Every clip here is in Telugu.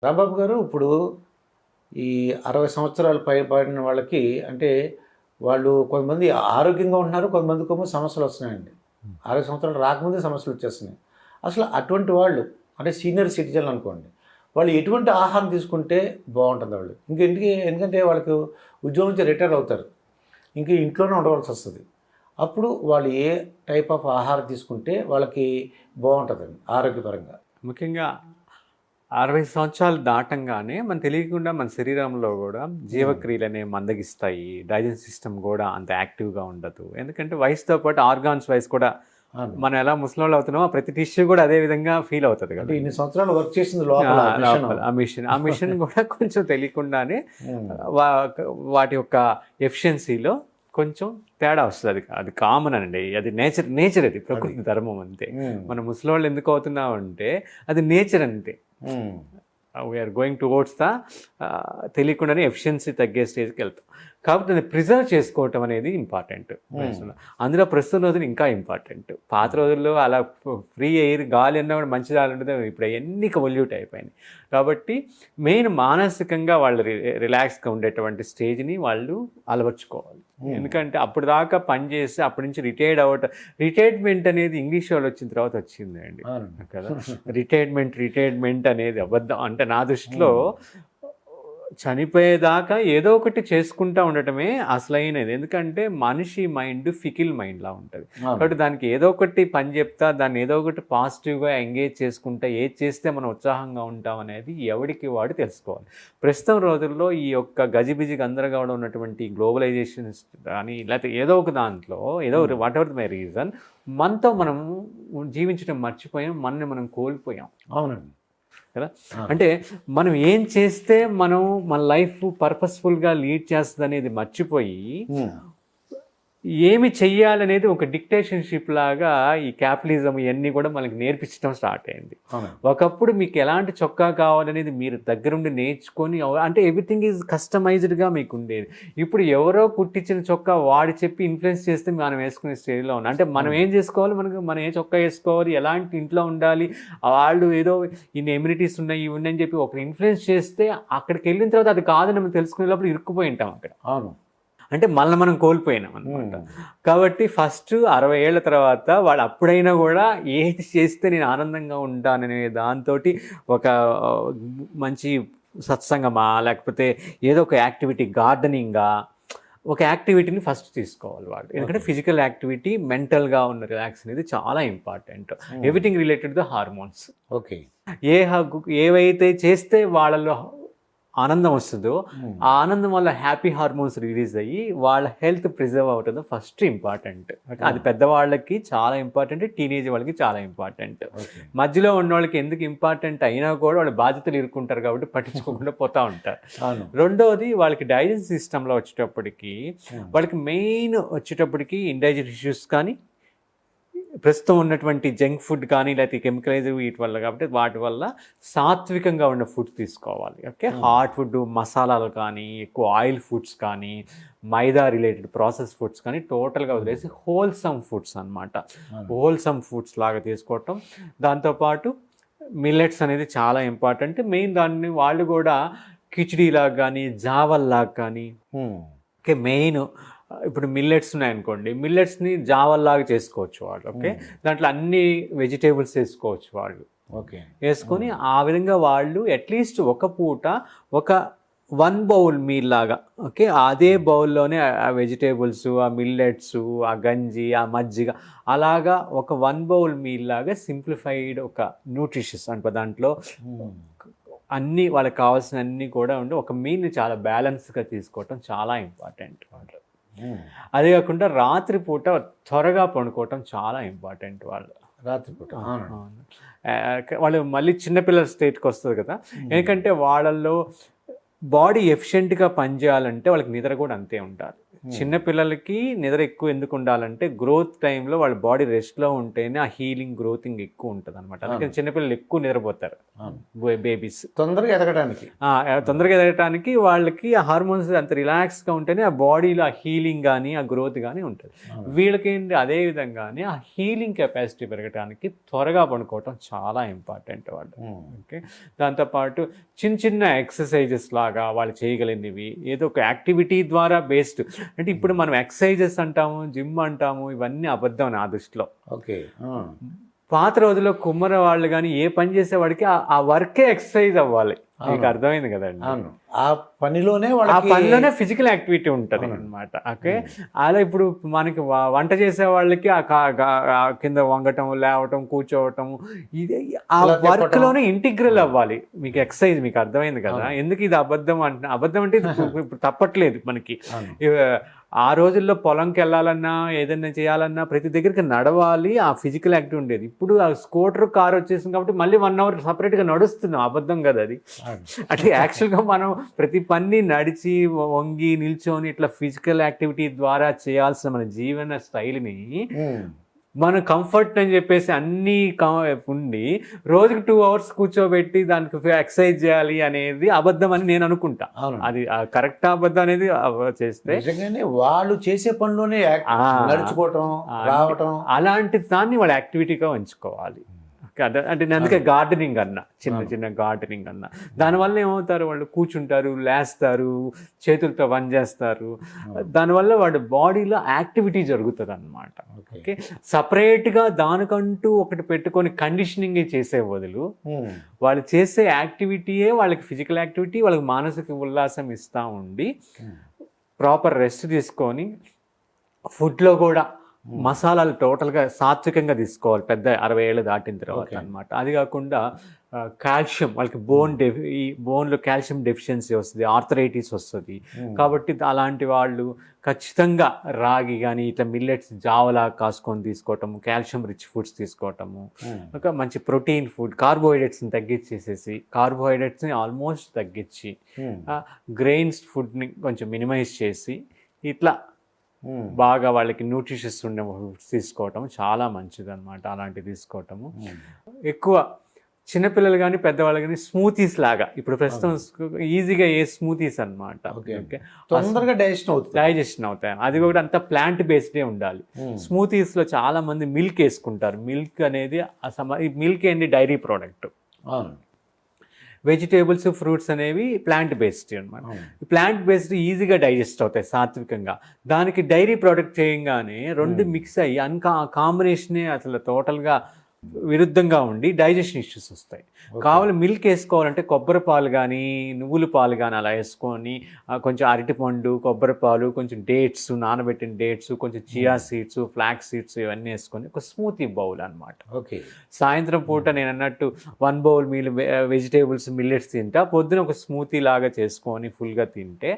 రాంబాబు గారు ఇప్పుడు ఈ 60 సంవత్సరాలు పైబడిన వాళ్ళకి అంటే వాళ్ళు కొంతమంది ఆరోగ్యంగా ఉంటున్నారు, కొంతమందికేమో సమస్యలు వస్తున్నాయండి. 60 సంవత్సరాలు రాకముందే సమస్యలు వచ్చేస్తున్నాయి. అసలు అటువంటి వాళ్ళు అంటే సీనియర్ సిటిజన్లు అనుకోండి, వాళ్ళు ఎటువంటి ఆహారం తీసుకుంటే బాగుంటుంది వాళ్ళు? ఎందుకంటే వాళ్ళకి ఉద్యోగం నుంచి రిటైర్ అవుతారు, ఇంక ఇంట్లోనే ఉండవలసి వస్తుంది. అప్పుడు వాళ్ళు ఏ టైప్ ఆఫ్ ఆహారం తీసుకుంటే వాళ్ళకి బాగుంటుందండి ఆరోగ్యపరంగా? ముఖ్యంగా 60 సంవత్సరాలు దాటంగానే మనం తెలియకుండా మన శరీరంలో కూడా జీవక్రియలు అనేవి మందగిస్తాయి. డైజెస్ట్ సిస్టమ్ కూడా అంత యాక్టివ్గా ఉండదు. ఎందుకంటే వయసుతో పాటు ఆర్గాన్స్ వైస్ కూడా మనం ఎలా ముసలోళ్ళు అవుతున్నామో ప్రతి టిష్యూ కూడా అదే విధంగా ఫీల్ అవుతుంది కదా. ఇన్ని సంవత్సరాలు వర్క్ చేసింది లోపల ఆ మిషన్ కూడా కొంచెం తెలియకుండానే వాటి యొక్క ఎఫిషియన్సీలో కొంచెం తేడా వస్తుంది. అది కామన్ అండి, అది నేచర్ అది ప్రకృతి ధర్మం అంతే. మన ముసలోళ్ళు ఎందుకు అవుతున్నామంటే అది నేచర్ అంతే. వీఆర్ గోయింగ్ టువర్డ్స్ తెలియకుండానే ఎఫిషియన్సీ తగ్గే స్టేజ్కి వెళ్తాం. కాబట్టి అది ప్రిజర్వ్ చేసుకోవటం అనేది ఇంపార్టెంట్. అందులో ప్రస్తుత రోజులు ఇంకా ఇంపార్టెంట్. పాత రోజుల్లో అలా ఫ్రీ ఎయిర్ గాలి అన్నా కూడా మంచి గాలి ఉంటుంది. ఇప్పుడు అవన్నీ పొల్యూట్ అయిపోయినాయి. కాబట్టి మెయిన్ మానసికంగా వాళ్ళు రిలాక్స్గా ఉండేటువంటి స్టేజ్ని వాళ్ళు అలవర్చుకోవాలి. ఎందుకంటే అప్పుడు దాకా పని చేసి అప్పటి నుంచి రిటైర్మెంట్ అనేది ఇంగ్లీష్ వాళ్ళు వచ్చిన తర్వాత వచ్చిందండి కదా. రిటైర్మెంట్ అనేది అబద్ధం. అంటే నా దృష్టిలో చనిపోయేదాకా ఏదో ఒకటి చేసుకుంటూ ఉండటమే అసలైనది. ఎందుకంటే మనిషి మైండ్ ఫికిల్ మైండ్లా ఉంటుంది. కాబట్టి దానికి ఏదో ఒకటి పని చెప్తా, దాన్ని ఏదో ఒకటి పాజిటివ్గా ఎంగేజ్ చేసుకుంటా, ఏది చేస్తే మనం ఉత్సాహంగా ఉంటాం అనేది ఎవడికి వాడు తెలుసుకోవాలి. ప్రస్తుతం రోజుల్లో ఈ యొక్క గజిబిజి గందరగోళం ఉన్నటువంటి గ్లోబలైజేషన్ కానీ లేకపోతే ఏదో ఒక దాంట్లో ఏదో వాట్ ఎవర్ మై రీజన్ మనతో మనం జీవించడం మర్చిపోయాం, మనని మనం కోల్పోయాం. అవునండి కదా. అంటే మనం ఏం చేస్తే మనం మన లైఫ్ పర్పస్ఫుల్గా లీడ్ చేస్తుంది అనేది మర్చిపోయి ఏమి చెయ్యాలనేది ఒక డిక్టేషన్షిప్ లాగా ఈ క్యాపిటలిజం ఇవన్నీ కూడా మనకి నేర్పించడం స్టార్ట్ అయింది. ఒకప్పుడు మీకు ఎలాంటి చొక్కా కావాలనేది మీరు దగ్గరుండి నేర్చుకొని, అంటే ఎవ్రీథింగ్ ఈజ్ కస్టమైజ్డ్గా మీకు ఉండేది. ఇప్పుడు ఎవరో కుట్టించిన చొక్కా వాడి చెప్పి ఇన్ఫ్లుయెన్స్ చేస్తే మనం వేసుకునే స్టేజ్లో ఉన్నాం. అంటే మనం ఏం చేసుకోవాలి, మనం ఏ చొక్కా వేసుకోవాలి, ఎలాంటి ఇంట్లో ఉండాలి, వాళ్ళు ఏదో ఇన్ని ఎమ్యూనిటీస్ ఉన్నాయి ఇవి ఉన్నాయని చెప్పి ఒకరు ఇన్ఫ్లుయెన్స్ చేస్తే అక్కడికి వెళ్ళిన తర్వాత అది కాదని మనం తెలుసుకునే లోపల ఇరుక్కుపోయి ఉంటాం అక్కడ. అవును, అంటే మళ్ళీ మనం కోల్పోయినాం అనమాట. కాబట్టి ఫస్ట్ 60 ఏళ్ళ తర్వాత వాడు అప్పుడైనా కూడా ఏది చేస్తే నేను ఆనందంగా ఉంటాననే దాంతో ఒక మంచి సత్సంగమా లేకపోతే ఏదో ఒక యాక్టివిటీ, గార్డెనింగా ఒక యాక్టివిటీని ఫస్ట్ తీసుకోవాలి వాళ్ళు. ఎందుకంటే ఫిజికల్ యాక్టివిటీ, మెంటల్గా ఉన్న రిలాక్స్ అనేది చాలా important. Everything related the hormones. Okay, ఏవైతే చేస్తే వాళ్ళలో ఆనందం వస్తుందో ఆ ఆనందం వల్ల హ్యాపీ హార్మోన్స్ రిలీజ్ అయ్యి వాళ్ళ హెల్త్ ప్రిజర్వ్ అవుతుందో ఫస్ట్ ఇంపార్టెంట్. అది పెద్దవాళ్ళకి చాలా ఇంపార్టెంట్, టీనేజ్ వాళ్ళకి చాలా ఇంపార్టెంట్. మధ్యలో ఉన్న వాళ్ళకి ఎందుకు ఇంపార్టెంట్ అయినా కూడా వాళ్ళ బాధ్యతలు ఇరుక్కుంటారు కాబట్టి పట్టించుకోకుండా పోతూ ఉంటారు. రెండోది వాళ్ళకి డైజెషన్ సిస్టంలో వచ్చేటప్పటికి వాళ్ళకి మెయిన్ వచ్చేటప్పటికి ఇండైజెషన్ ఇష్యూస్ కానీ, ప్రస్తుతం ఉన్నటువంటి జంక్ ఫుడ్ కానీ లేకపోతే కెమికలైజ్ వీటి వల్ల, కాబట్టి వాటి వల్ల సాత్వికంగా ఉన్న ఫుడ్ తీసుకోవాలి. ఓకే, హాట్ ఫుడ్, మసాలాలు కానీ, ఎక్కువ ఆయిల్ ఫుడ్స్ కానీ, మైదా రిలేటెడ్ ప్రాసెస్ ఫుడ్స్ కానీ టోటల్గా వదిలేసి హోల్సమ్ ఫుడ్స్ అనమాట. హోల్సమ్ ఫుడ్స్ లాగా తీసుకోవటం. దాంతోపాటు మిల్లెట్స్ అనేది చాలా ఇంపార్టెంట్. మెయిన్ దాన్ని వాళ్ళు కూడా కిచిడీలాగా కానీ, జావల్లాగా కానీ, ఓకే, మెయిన్ ఇప్పుడు మిల్లెట్స్ ఉన్నాయనుకోండి, మిల్లెట్స్ని జావల్లాగా చేసుకోవచ్చు వాళ్ళు. ఓకే, దాంట్లో అన్ని వెజిటేబుల్స్ వేసుకోవచ్చు వాళ్ళు. ఓకే, వేసుకొని ఆ విధంగా వాళ్ళు అట్లీస్ట్ ఒక పూట ఒక 1 బౌల్ మీల్ లాగా, ఓకే, అదే బౌల్లోనే ఆ వెజిటేబుల్స్, ఆ మిల్లెట్స్, ఆ గంజి, ఆ మజ్జిగ అలాగా ఒక 1 బౌల్ మీల్ లాగా సింప్లిఫైడ్ ఒక న్యూట్రిషియస్ అంటే దాంట్లో అన్నీ వాళ్ళకి కావాల్సిన అన్నీ కూడా ఉండి ఒక మీల్ని చాలా బ్యాలెన్స్గా తీసుకోవటం చాలా ఇంపార్టెంట్. అదే కాకుండా రాత్రిపూట త్వరగా పండుకోవటం చాలా ఇంపార్టెంట్. రాత్రిపూట వాళ్ళు మళ్ళీ చిన్నపిల్లల స్టేట్కి వస్తుంది కదా. ఎందుకంటే వాళ్ళల్లో బాడీ ఎఫిషియెంట్గా పనిచేయాలంటే వాళ్ళకి నిద్ర కూడా అంతే ఉండాలి. చిన్నపిల్లలకి నిద్ర ఎక్కువ ఎందుకు ఉండాలంటే గ్రోత్ టైంలో వాళ్ళ బాడీ రెస్ట్లో ఉంటేనే ఆ హీలింగ్ గ్రోతింగ్ ఎక్కువ ఉంటుంది అనమాట. అందుకని చిన్నపిల్లలు ఎక్కువ నిద్రపోతారు, బేబీస్ తొందరగా ఎదగటానికి వాళ్ళకి ఆ హార్మోన్స్ అంత రిలాక్స్గా ఉంటేనే ఆ బాడీలో ఆ హీలింగ్ కానీ ఆ గ్రోత్ కానీ ఉంటుంది. వీళ్ళకి ఏంటి అదే విధంగానే ఆ హీలింగ్ కెపాసిటీ పెరగడానికి త్వరగా పడుకోవటం చాలా ఇంపార్టెంట్ వాళ్ళు. ఓకే, దాంతోపాటు చిన్న చిన్న ఎక్సర్సైజెస్ లాగా వాళ్ళు చేయగలిగినవి ఏదో ఒక యాక్టివిటీ ద్వారా బేస్డ్. అంటే ఇప్పుడు మనం ఎక్సర్సైజెస్ అంటాము, జిమ్ అంటాము, ఇవన్నీ అబద్ధం నా దృష్టిలో. ఓకే, పాత రోజుల్లో కుమ్మర వాళ్ళు కానీ ఏ పని చేసేవాడికి ఆ వర్కే ఎక్సర్సైజ్ అవ్వాలి. మీకు అర్థమైంది కదండి, ఆ పనిలోనే ఫిజికల్ యాక్టివిటీ ఉంటుంది అనమాట. ఓకే, అలా ఇప్పుడు మనకి వంట చేసే వాళ్ళకి ఆ కింద వంగటం, లేవటం, కూర్చోవటం, ఇది ఆ వర్క్ లోనే ఇంటిగ్రల్ అవ్వాలి. మీకు ఎక్సర్సైజ్ మీకు అర్థమైంది కదా. ఎందుకు ఇది అబద్ధం అంటే ఇప్పుడు తప్పట్లేదు మనకి. ఆ రోజుల్లో పొలంకి వెళ్ళాలన్నా ఏదైనా చేయాలన్నా ప్రతి దగ్గరికి నడవాలి, ఆ ఫిజికల్ యాక్టివ్ ఉండేది. ఇప్పుడు ఆ స్కూటర్ కార్ వచ్చేసింది కాబట్టి మళ్ళీ 1 hour సపరేట్గా నడుస్తున్నాం. అబద్ధం కదా అది. అంటే యాక్చువల్గా మనం ప్రతి పని నడిచి వంగి నిల్చొని ఇట్లా ఫిజికల్ యాక్టివిటీ ద్వారా చేయాల్సిన మన జీవన స్టైల్ని మన కంఫర్ట్ అని చెప్పేసి అన్నీ ఉండి రోజుకి 2 hours కూర్చోబెట్టి దానికి ఎక్సర్సైజ్ చేయాలి అనేది అబద్ధం అని నేను అనుకుంటా. అది కరెక్ట్ అబద్ధం అనేది చేస్తే వాళ్ళు చేసే పనిలోనే నడుచుకోవటం, రావటం, అలాంటి దాన్ని వాళ్ళు యాక్టివిటీగా ఉంచుకోవాలి. అంటే నేను అందుకే గార్డెనింగ్ అన్నా, చిన్న గార్డెనింగ్ అన్నా. దానివల్ల ఏమవుతారు, వాళ్ళు కూర్చుంటారు, లేస్తారు, చేతులతో పని చేస్తారు. దానివల్ల వాడి బాడీలో యాక్టివిటీ జరుగుతుంది అన్నమాట. ఓకే, సపరేట్గా దానికంటూ ఒకటి పెట్టుకొని కండిషనింగ్ చేసే బదులు వాళ్ళు చేసే యాక్టివిటీయే వాళ్ళకి ఫిజికల్ యాక్టివిటీ, వాళ్ళకి మానసిక ఉల్లాసం ఇస్తూ ఉండి ప్రాపర్ రెస్ట్ తీసుకొని ఫుడ్లో కూడా మసాలాలు టోటల్గా సాత్వికంగా తీసుకోవాలి పెద్ద 60 ఏళ్ళు దాటిన తర్వాత అనమాట. అది కాకుండా కాల్షియం, వాళ్ళకి ఈ బోన్లో కాల్షియం డెఫిషియన్సీ వస్తుంది, ఆర్థరైటిస్ వస్తుంది. కాబట్టి అలాంటి వాళ్ళు ఖచ్చితంగా రాగి కానీ ఇట్లా మిల్లెట్స్ జావలా కాసుకొని తీసుకోవటము, కాల్షియం రిచ్ ఫుడ్స్ తీసుకోవటము, ఒక మంచి ప్రోటీన్ ఫుడ్, కార్బోహైడ్రేట్స్ని తగ్గించేసేసి కార్బోహైడ్రేట్స్ని ఆల్మోస్ట్ తగ్గించి గ్రెయిన్స్ ఫుడ్ని కొంచెం మినిమైజ్ చేసి ఇట్లా బాగా వాళ్ళకి న్యూట్రిషియస్ ఉండే ఫుడ్స్ తీసుకోవటం చాలా మంచిది అనమాట. అలాంటివి తీసుకోవటము ఎక్కువ చిన్నపిల్లలు కానీ పెద్దవాళ్ళు కానీ స్మూతీస్ లాగా ఇప్పుడు ప్రస్తుతం ఈజీగా ఏ స్మూతీస్ అనమాట. తొందరగా డైజెషన్ అవుతాయి. అది కూడా అంతా ప్లాంట్ బేస్డే ఉండాలి. స్మూతీస్లో చాలా మంది మిల్క్ వేసుకుంటారు. మిల్క్ అనేది మిల్క్ ఏంటి, డైరీ ప్రోడక్ట్. వెజిటేబుల్స్, ఫ్రూట్స్ అనేవి ప్లాంట్ బేస్డ్ అనమాట. ప్లాంట్ బేస్డ్ ఈజీగా డైజెస్ట్ అవుతాయి సాత్వికంగా. దానికి డైరీ ప్రోడక్ట్ చేయగానే 2 మిక్స్ అయ్యి కాంబినేషనే అసలు టోటల్గా విరుద్ధంగా ఉండి డైజెషన్ ఇష్యూస్ వస్తాయి. కావాలి మిల్క్ వేసుకోవాలంటే కొబ్బరి పాలు కానీ నువ్వుల పాలు కానీ అలా వేసుకొని కొంచెం అరటిపండు, కొబ్బరి పాలు, కొంచెం డేట్స్, నానబెట్టిన డేట్స్, కొంచెం చియా సీడ్స్, ఫ్లాక్స్ సీడ్స్ ఇవన్నీ వేసుకొని ఒక స్మూతీ బౌల్ అనమాట. ఓకే, సాయంత్రం పూట నేను అన్నట్టు 1 bowl మీల్ వెజిటేబుల్స్, మిల్లెట్స్ తింటా, పొద్దున ఒక స్మూతీ లాగా చేసుకొని ఫుల్గా తింటే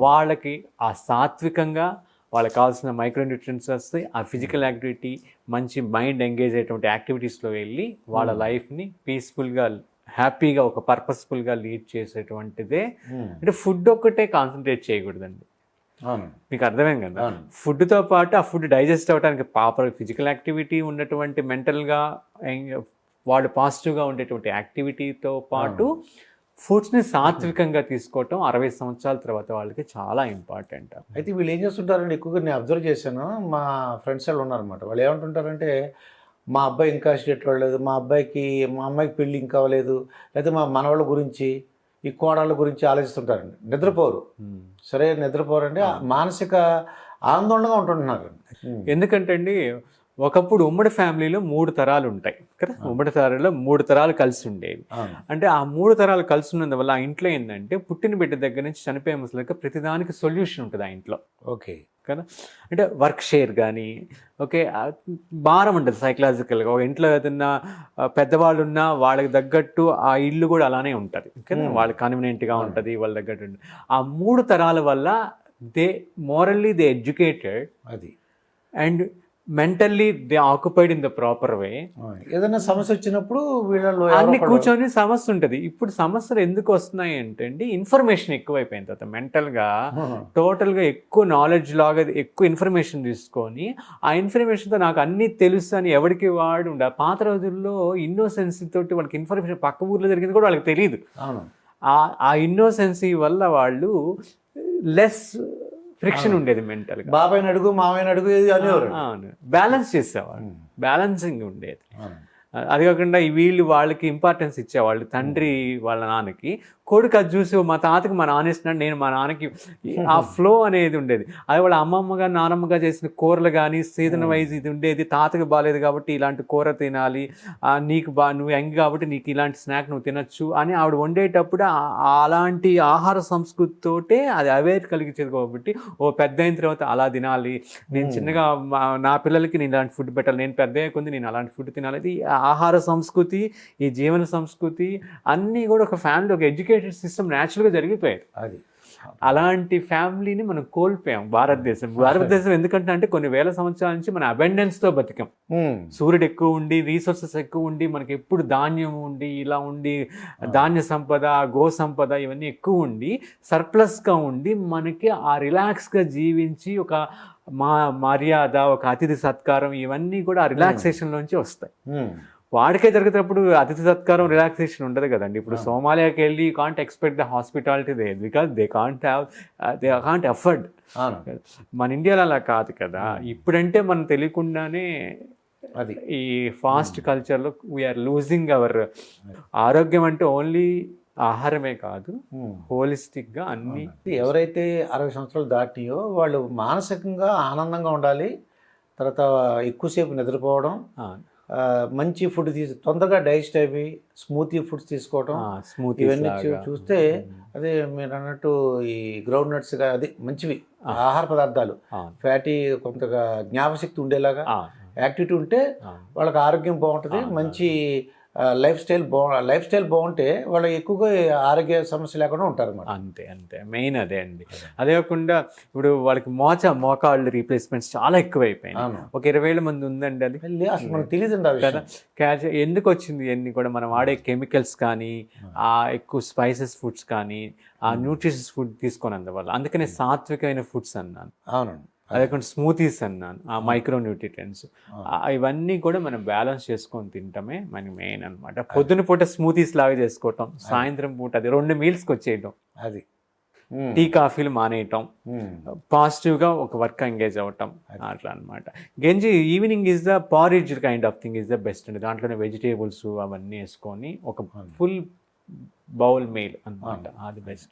వాళ్ళకి ఆ సాత్వికంగా వాళ్ళకి కావాల్సిన మైక్రోన్యూట్రియంట్స్ వస్తాయి. ఆ ఫిజికల్ యాక్టివిటీ, మంచి మైండ్ ఎంగేజ్ అయ్యేటువంటి యాక్టివిటీస్లో వెళ్ళి వాళ్ళ లైఫ్ని పీస్ఫుల్గా, హ్యాపీగా, ఒక పర్పస్ఫుల్గా లీడ్ చేసేటువంటిదే. అంటే ఫుడ్ ఒక్కటే కాన్సన్ట్రేట్ చేయకూడదండి. మీకు అర్థమేం కదా. ఫుడ్తో పాటు ఆ ఫుడ్ డైజెస్ట్ అవ్వడానికి ప్రాపర్ ఫిజికల్ యాక్టివిటీ ఉన్నటువంటి, మెంటల్గా వాళ్ళు పాజిటివ్గా ఉండేటువంటి యాక్టివిటీతో పాటు ఫుడ్స్ని సాత్వికంగా తీసుకోవటం 60 సంవత్సరాల తర్వాత వాళ్ళకి చాలా ఇంపార్టెంట్. అయితే వీళ్ళు ఏం చేస్తుంటారంటే, ఎక్కువగా నేను అబ్జర్వ్ చేశాను, మా ఫ్రెండ్స్ వాళ్ళు ఉన్నారనమాట. వాళ్ళు ఏమంటుంటారంటే, మా అబ్బాయి ఇంకా స్టేట్ అవ్వలేదు, మా అమ్మాయికి పెళ్ళి ఇంకా అవ్వలేదు, లేకపోతే మా మనవాళ్ళ గురించి, ఈ కోడళ్ళ గురించి ఆలోచిస్తుంటారండి. నిద్రపోరు, సరే నిద్రపోరండి, మానసిక ఆందోళనగా ఉంటుంటున్నారు. ఎందుకంటే అండి, ఒకప్పుడు ఉమ్మడి ఫ్యామిలీలో 3 తరాలు ఉంటాయి కదా. ఉమ్మడి తరాల్లో 3 తరాలు కలిసి ఉండేవి. అంటే ఆ 3 తరాలు కలిసి ఉన్నందువల్ల ఆ ఇంట్లో ఏంటంటే పుట్టిన బిడ్డ దగ్గర నుంచి చనిపోయే ముసలికి ప్రతిదానికి సొల్యూషన్ ఉంటుంది ఆ ఇంట్లో. ఓకే కదా. అంటే వర్క్ షేర్ కానీ, ఓకే, భారం ఉంటుంది సైకలాజికల్గా. ఒక ఇంట్లో ఏదైనా పెద్దవాళ్ళు ఉన్నా వాళ్ళకి తగ్గట్టు ఆ ఇల్లు కూడా అలానే ఉంటుంది కదా, వాళ్ళకి కన్వీనియంట్గా ఉంటుంది, వాళ్ళ తగ్గట్టు. ఆ 3 తరాల వల్ల దే మోరల్లీ దే ఎడ్యుకేటెడ్, అది, and mentally they occupied in the proper way. ఏదైనా సమస్య వచ్చినప్పుడు వీళ్ళలో అన్ని కూర్చొని సమస్య ఉంటుంది. ఇప్పుడు సమస్యలు ఎందుకు వస్తున్నాయి అంటే అండి, ఇన్ఫర్మేషన్ ఎక్కువైపోయిన తర్వాత మెంటల్గా టోటల్గా ఎక్కువ నాలెడ్జ్ లాగా ఎక్కువ ఇన్ఫర్మేషన్ తీసుకొని ఆ ఇన్ఫర్మేషన్తో నాకు అన్నీ తెలుసు అని ఎవరికి వాడు ఉండే. పాత రోజుల్లో ఇన్నోసెన్సీ తోటి వాళ్ళకి ఇన్ఫర్మేషన్ పక్క ఊర్లో జరిగింది కూడా వాళ్ళకి తెలియదు. ఆ ఇన్నోసెన్సీ వల్ల వాళ్ళు లెస్ ఫ్రిక్షన్ ఉండేది మెంటల్గా. బాబాయ్ని అడుగు మామయ్యని అడుగు అనేవారు. బ్యాలెన్స్ చేసేవాళ్ళు, బ్యాలెన్సింగ్ ఉండేది. అది కాకుండా వీళ్ళు వాళ్ళకి ఇంపార్టెన్స్ ఇచ్చేవాళ్ళు. తండ్రి వాళ్ళ నాన్నకి, కొడుకు అది చూసి మా తాతకి మా నాన్న ఇస్తున్నాడు, నేను మా నాన్నకి, ఆ ఫ్లో అనేది ఉండేది. అది వాళ్ళ అమ్మమ్మగా నానమ్మగా చేసిన కూరలు కానీ సీజన్ వైజ్ ఇది ఉండేది. తాతకి బాగాలేదు కాబట్టి ఇలాంటి కూర తినాలి, నీకు నువ్వు యంగ్ కాబట్టి నీకు ఇలాంటి స్నాక్ నువ్వు తినొచ్చు అని ఆవిడ వండేటప్పుడు అలాంటి ఆహార సంస్కృతితోటే అది అవేర్ కలిగించేది. కాబట్టి పెద్ద అయిన తర్వాత అలా తినాలి, నేను చిన్నగా నా పిల్లలకి నేను ఇలాంటి ఫుడ్ పెట్టాలి, నేను పెద్ద అయ్యే కొంది నేను అలాంటి ఫుడ్ తినాలి. ఇది ఆహార సంస్కృతి, ఈ జీవన సంస్కృతి అన్నీ కూడా ఒక ఫ్యామిలీ, ఒక ఎడ్యుకేటెడ్ సిస్టమ్ న్యాచురల్గా జరిగిపోయాయి. అది అలాంటి ఫ్యామిలీని మనం కోల్పోయాం భారతదేశం ఎందుకంటే అంటే కొన్ని వేల సంవత్సరాల నుంచి మన అబెండెన్స్తో బతికాం. సూర్యుడు ఎక్కువ ఉండి, రీసోర్సెస్ ఎక్కువ ఉండి, మనకి ఎప్పుడు ధాన్యం ఉండి, ఇలా ఉండి, ధాన్య సంపద, గో సంపద ఇవన్నీ ఎక్కువ ఉండి, సర్ప్లస్గా ఉండి, మనకి ఆ రిలాక్స్గా జీవించి ఒక మర్యాద, ఒక అతిథి సత్కారం ఇవన్నీ కూడా ఆ రిలాక్సేషన్లోంచి వస్తాయి. వాడికే జరుగుతున్నప్పుడు అతిథి సత్కారం రిలాక్సేషన్ ఉండదు కదండి. ఇప్పుడు సోమాలియాకి వెళ్ళి you can't expect the hospitality they, because they can't afford. మన ఇండియాలో అలా కాదు కదా. ఇప్పుడంటే మనం తెలియకుండానే అది ఈ ఫాస్ట్ కల్చర్లో వీఆర్ లూజింగ్ అవర్. ఆరోగ్యం అంటే ఓన్లీ ఆహారమే కాదు, హోలిస్టిక్గా అన్ని. ఎవరైతే 60 సంవత్సరాలు దాటియో వాళ్ళు మానసికంగా ఆనందంగా ఉండాలి. తర్వాత ఎక్కువసేపు నిద్రపోవడం, మంచి ఫుడ్ తొందరగా డైజెస్ట్ అయ్యి స్మూతీ ఫుడ్స్ తీసుకోవడం, ఇవన్నీ చూస్తే అదే మీరు అన్నట్టు ఈ గ్రౌండ్ నట్స్గా అది మంచివి ఆహార పదార్థాలు, ఫ్యాటీ, కొంతగా జ్ఞాపశక్తి ఉండేలాగా యాక్టివిటీ ఉంటే వాళ్ళకి ఆరోగ్యం బాగుంటుంది. మంచి లైఫ్ స్టైల్ బాగుంటే వాళ్ళు ఎక్కువగా ఆరోగ్య సమస్య లేకుండా ఉంటారు అన్నమాట. అంతే మెయిన్ అదే అండి. అదే కాకుండా ఇప్పుడు వాళ్ళకి మోకాళ్ళు రీప్లేస్మెంట్స్ చాలా ఎక్కువైపోయినాయి. ఒక 20,000 మంది ఉందండి. అది అసలు మనకు తెలియదు కదా. ఎందుకు వచ్చింది ఇవన్నీ కూడా మనం వాడే కెమికల్స్ కానీ, ఆ ఎక్కువ స్పైసెస్ ఫుడ్స్ కానీ, ఆ న్యూట్రిషియస్ ఫుడ్ తీసుకున్నందువల్ల. అందుకనే సాత్వికమైన ఫుడ్స్ అన్నాను. అవునండి. అదే కాకుండా స్మూతీస్ అన్నాను, ఆ మైక్రో న్యూట్రియంట్స్ ఇవన్నీ కూడా మనం బ్యాలెన్స్ చేసుకొని తింటమే మన మెయిన్ అనమాట. పొద్దున పూట స్మూతీస్ లాగా చేసుకోవటం, సాయంత్రం పూట అది 2 మీల్స్కి వచ్చేయటం, అది టీ కాఫీలు మానేయటం, పాజిటివ్గా ఒక వర్క్ ఎంగేజ్ అవ్వటం, అట్లా అనమాట. గంజి evening is the porridge kind of thing is the best అండి. దాంట్లోనే వెజిటేబుల్స్ అవన్నీ వేసుకొని ఒక ఫుల్ బౌల్ మీల్ అనమాట, అది బెస్ట్.